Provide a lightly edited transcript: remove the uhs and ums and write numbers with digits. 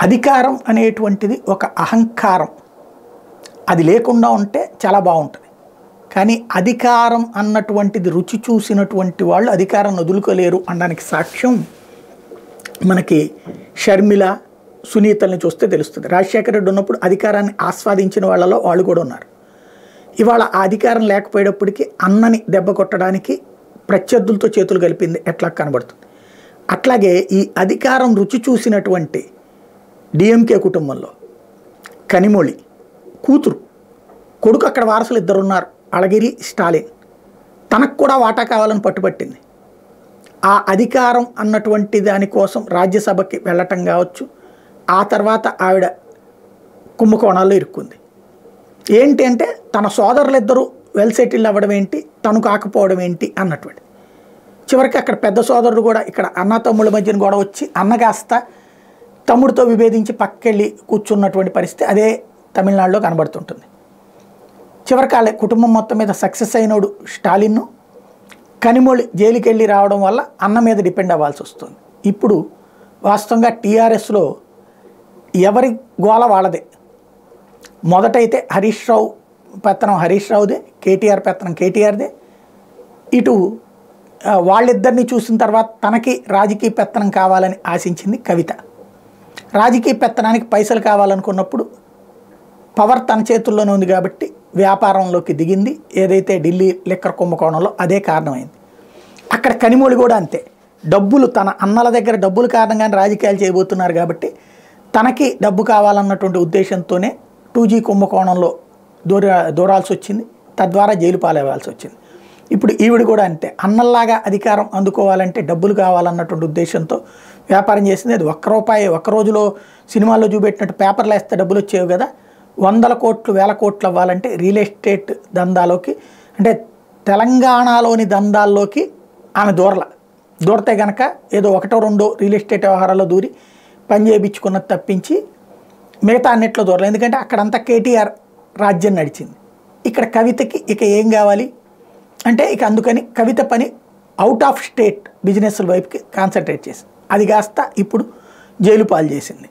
అధికారం అనేటువంటిది ఒక అహంకారం, అది లేకుండా ఉంటే చాలా బాగుంటుంది. కానీ అధికారం అన్నటువంటిది రుచి చూసినటువంటి వాళ్ళు అధికారం వదులుకోలేరు అనడానికి సాక్ష్యం మనకి షర్మిల, సునీతల్ని చూస్తే తెలుస్తుంది. రాజశేఖర రెడ్డి ఉన్నప్పుడు అధికారాన్ని ఆస్వాదించిన వాళ్ళలో వాళ్ళు కూడా ఉన్నారు. ఇవాళ ఆ అధికారం లేకపోయేటప్పటికీ అన్నని దెబ్బ కొట్టడానికి ప్రత్యర్థులతో చేతులు కలిపింది ఎట్లా కనబడుతుంది. అట్లాగే ఈ అధికారం రుచి చూసినటువంటి డిఎంకే కుటుంబంలో కనిమొళి కూతురు, కొడుకు, అక్కడ వారసులు ఇద్దరు ఉన్నారు, అళగిరి, స్టాలిన్. తనకు కూడా వాటా కావాలని పట్టుబట్టింది. ఆ అధికారం అన్నటువంటి దానికోసం రాజ్యసభకి వెళ్ళటం కావచ్చు, ఆ తర్వాత ఆవిడ కుంభకోణాల్లో ఇరుక్కుంది. ఏంటి అంటే తన సోదరులిద్దరూ వెల్ సెటిల్ అవ్వడం ఏంటి, తను కాకపోవడం ఏంటి అన్నటువంటి. చివరికి అక్కడ పెద్ద సోదరుడు కూడా ఇక్కడ అన్న తమ్ముళ్ళ మధ్యన గొడవ వచ్చి అన్న కాస్త తమ్ముడితో విభేదించి పక్కెళ్ళి కూర్చున్నటువంటి పరిస్థితి అదే తమిళనాడులో కనబడుతుంటుంది. చివరికి వాళ్ళ కుటుంబం మొత్తం మీద సక్సెస్ అయినోడు స్టాలిన్ను, కనిమొళి జైలుకి వెళ్ళి రావడం వల్ల అన్న మీద డిపెండ్ అవ్వాల్సి వస్తుంది. ఇప్పుడు వాస్తవంగా టీఆర్ఎస్లో ఎవరి గోల వాళ్ళదే. మొదటైతే హరీష్ రావు పెత్తనం హరీష్ రావుదే, కేటీఆర్ పెత్తనం కేటీఆర్దే. ఇటు వాళ్ళిద్దరిని చూసిన తర్వాత తనకి రాజకీయ పెత్తనం కావాలని ఆశించింది కవిత. రాజకీయ పెత్తనానికి పైసలు కావాలనుకున్నప్పుడు పవర్ తన చేతుల్లోనే ఉంది కాబట్టి వ్యాపారంలోకి దిగింది. ఏదైతే ఢిల్లీ లిక్కర్ కుంభకోణంలో అదే కారణమైంది. అక్కడ కనిమొళి కూడా అంతే. డబ్బులు, తన అన్నల దగ్గర డబ్బులు కారణంగానే రాజకీయాలు చేయబోతున్నారు కాబట్టి తనకి డబ్బు కావాలన్నటువంటి ఉద్దేశంతోనే 2G కుంభకోణంలో దూరాల్సి వచ్చింది. తద్వారా జైలు పాలవ్వాల్సి వచ్చింది. ఇప్పుడు ఈవిడ కూడా అంతే. అన్నల్లాగా అధికారం అందుకోవాలంటే డబ్బులు కావాలన్నటువంటి ఉద్దేశంతో వ్యాపారం చేసింది. అది ఒక్క రోజులో సినిమాల్లో చూపెట్టినట్టు పేపర్లు వేస్తే డబ్బులు వచ్చేవి కదా. 100 కోట్లు 1000 కోట్లు అవ్వాలంటే రియల్ ఎస్టేట్ దందాలోకి, అంటే తెలంగాణలోని దందాల్లోకి ఆమె దూరితే కనుక ఏదో 1-2 రియల్ ఎస్టేట్ వ్యవహారాల్లో దూరి పని చేయించుకున్నది తప్పించి మిగతా అన్నిట్లో దూరలేదు. ఎందుకంటే అక్కడంతా కేటీఆర్ రాజ్యం నడిచింది. ఇక్కడ కవితకి ఇక ఏం కావాలి అంటే ఇక అందుకని కవిత పని అవుట్ ఆఫ్ స్టేట్ బిజినెస్ వైపుకి కాన్సన్ట్రేట్ చేసింది. అది కాస్త ఇప్పుడు జైలు పాలు చేసింది.